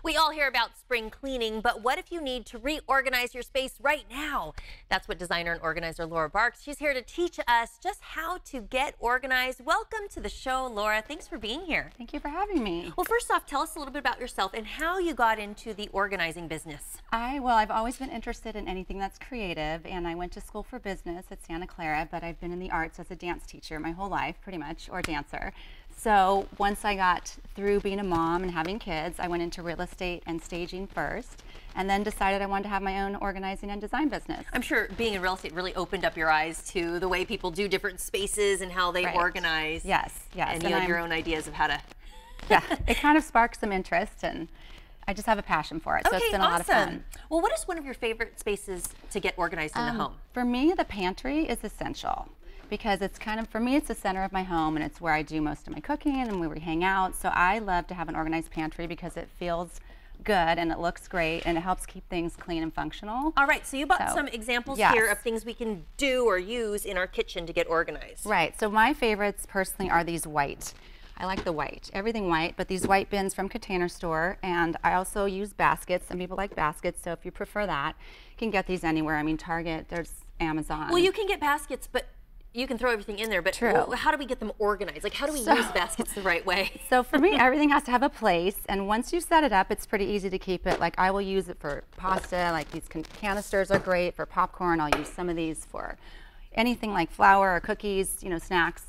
We all hear about spring cleaning, but what if you need to reorganize your space right now? That's what designer and organizer Laura Barks. She's here to teach us just how to get organized. Welcome to the show, Laura. Thanks for being here. Thank you for having me. Well, first off, tell us a little bit about yourself and how you got into the organizing business. I've always been interested in anything that's creative, and I went to school for business at Santa Clara, but I've been in the arts as a dance teacher my whole life, pretty much, or dancer. So once I got through being a mom and having kids, I went into real estate and staging first, and then decided I wanted to have my own organizing and design business. I'm sure being in real estate really opened up your eyes to the way people do different spaces and how they organize. Yes. And you have your own ideas of how to... Yeah, it kind of sparked some interest, and I just have a passion for it, so it's been a lot of fun. Well, what is one of your favorite spaces to get organized in the home? For me, the pantry is essential, because it's kind of, for me, it's the center of my home, and it's where I do most of my cooking and where we hang out. So I love to have an organized pantry because it feels good and it looks great and it helps keep things clean and functional. All right, so you bought some examples here of things we can do or use in our kitchen to get organized. Right, so my favorites personally are these white. I like the white, everything white, but these white bins from Container Store, and I also use baskets. Some people like baskets, so if you prefer that, you can get these anywhere. I mean, Target, there's Amazon. Well, you can get baskets, but you can throw everything in there, but how do we get them organized? Like, how do we use baskets the right way? So for me, everything has to have a place, and once you set it up, it's pretty easy to keep it. Like, I will use it for pasta, like these canisters are great for popcorn. I'll use some of these for anything like flour or cookies, you know, snacks.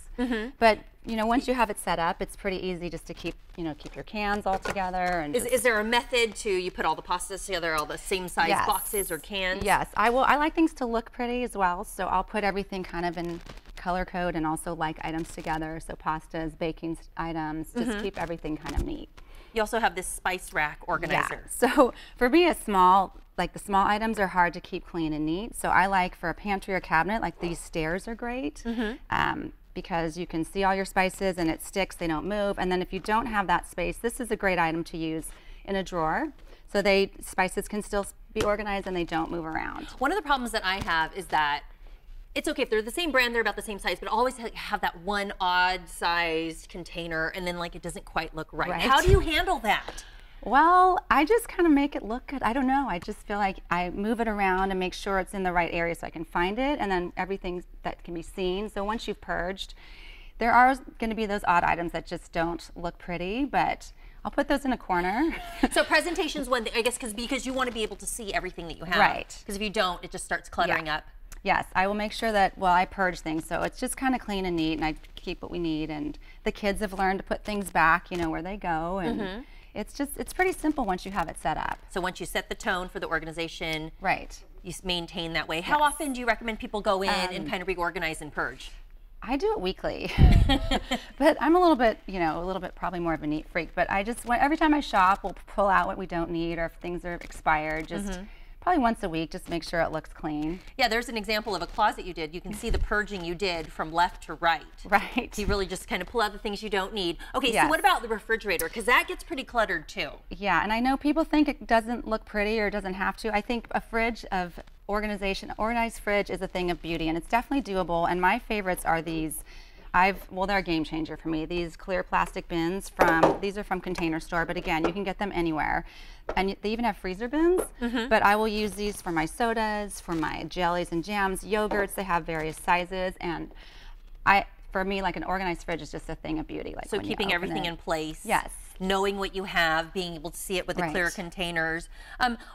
But you know, once you have it set up, it's pretty easy just to keep your cans all together. And is there a method to, you put all the pastas together, all the same size boxes or cans? Yes, I like things to look pretty as well, so I'll put everything kind of in color code and also like items together. So pastas, baking items, just keep everything kind of neat. You also have this spice rack organizer. Yeah. So for me, the small items are hard to keep clean and neat. So I like, for a pantry or cabinet, like these stairs are great. Because you can see all your spices and it sticks, they don't move. And then if you don't have that space, this is a great item to use in a drawer. So spices can still be organized and they don't move around. One of the problems that I have is that it's okay if they're the same brand, they're about the same size, but always have that one odd sized container and then like it doesn't quite look right. How do you handle that? Well, I just kind of make it look good. I don't know. I just feel like I move it around and make sure it's in the right area so I can find it, and then everything that can be seen. So once you've purged, there are going to be those odd items that just don't look pretty, but I'll put those in a corner. So presentation's one thing, I guess, because you want to be able to see everything that you have. Right. Because if you don't, it just starts cluttering up. Yes, I will make sure that, I purge things, so it's just kind of clean and neat, and I keep what we need, and the kids have learned to put things back, where they go, and it's pretty simple once you have it set up. So once you set the tone for the organization, you maintain that way. How often do you recommend people go in and kind of reorganize and purge? I do it weekly, but I'm a little bit probably more of a neat freak, but every time I shop, we'll pull out what we don't need, or if things are expired, probably once a week, just make sure it looks clean. Yeah, there's an example of a closet you did. You can see the purging you did from left to right. Right. You really just kind of pull out the things you don't need. Okay, so what about the refrigerator? Because that gets pretty cluttered too. Yeah, and I know people think it doesn't look pretty or doesn't have to. I think a fridge of organized fridge is a thing of beauty, and it's definitely doable. And my favorites are these. They're a game changer for me. These clear plastic bins these are from Container Store, but again, you can get them anywhere. And they even have freezer bins, but I will use these for my sodas, for my jellies and jams, yogurts. They have various sizes, and for me, like, an organized fridge is just a thing of beauty. Like, so keeping everything in place. Yes. Knowing what you have, being able to see it with the clear containers.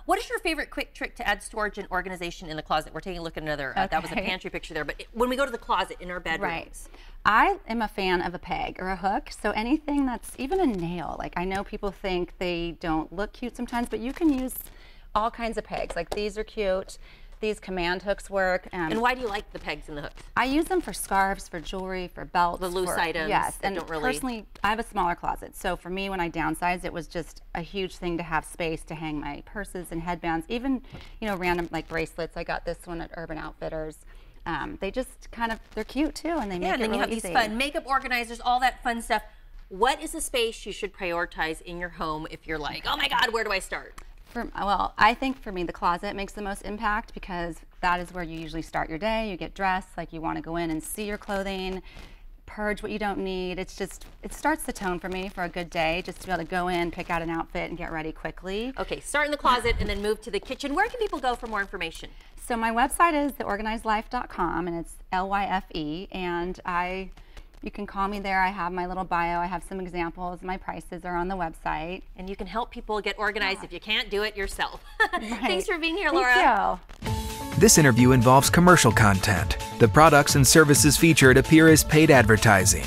What is your favorite quick trick to add storage and organization in the closet? We're taking a look at another, that was a pantry picture there, but when we go to the closet in our bedrooms. I am a fan of a peg or a hook, so anything that's even a nail. Like, I know people think they don't look cute sometimes, but you can use all kinds of pegs. Like, these are cute. These command hooks work. And why do you like the pegs and the hooks? I use them for scarves, for jewelry, for belts. The loose items. Yes, and personally, I have a smaller closet. So for me, when I downsized, it was just a huge thing to have space to hang my purses and headbands, even random like bracelets. I got this one at Urban Outfitters. They just they're cute too, and they make it really easy. And then you have these fun makeup organizers, all that fun stuff. What is a space you should prioritize in your home if you're like, oh my God, where do I start? I think for me, the closet makes the most impact, because that is where you usually start your day. You get dressed, like you want to go in and see your clothing. purge what you don't need. It's just, it starts the tone for me for a good day, just to be able to go in, pick out an outfit, and get ready quickly. Okay, start in the closet and then move to the kitchen. Where can people go for more information? So my website is theorganizedlife.com, and it's LYFE, and you can call me there. I have my little bio. I have some examples. My prices are on the website. And you can help people get organized if you can't do it yourself. Right. Thanks for being here, Laura. Thank you. This interview involves commercial content. The products and services featured appear as paid advertising.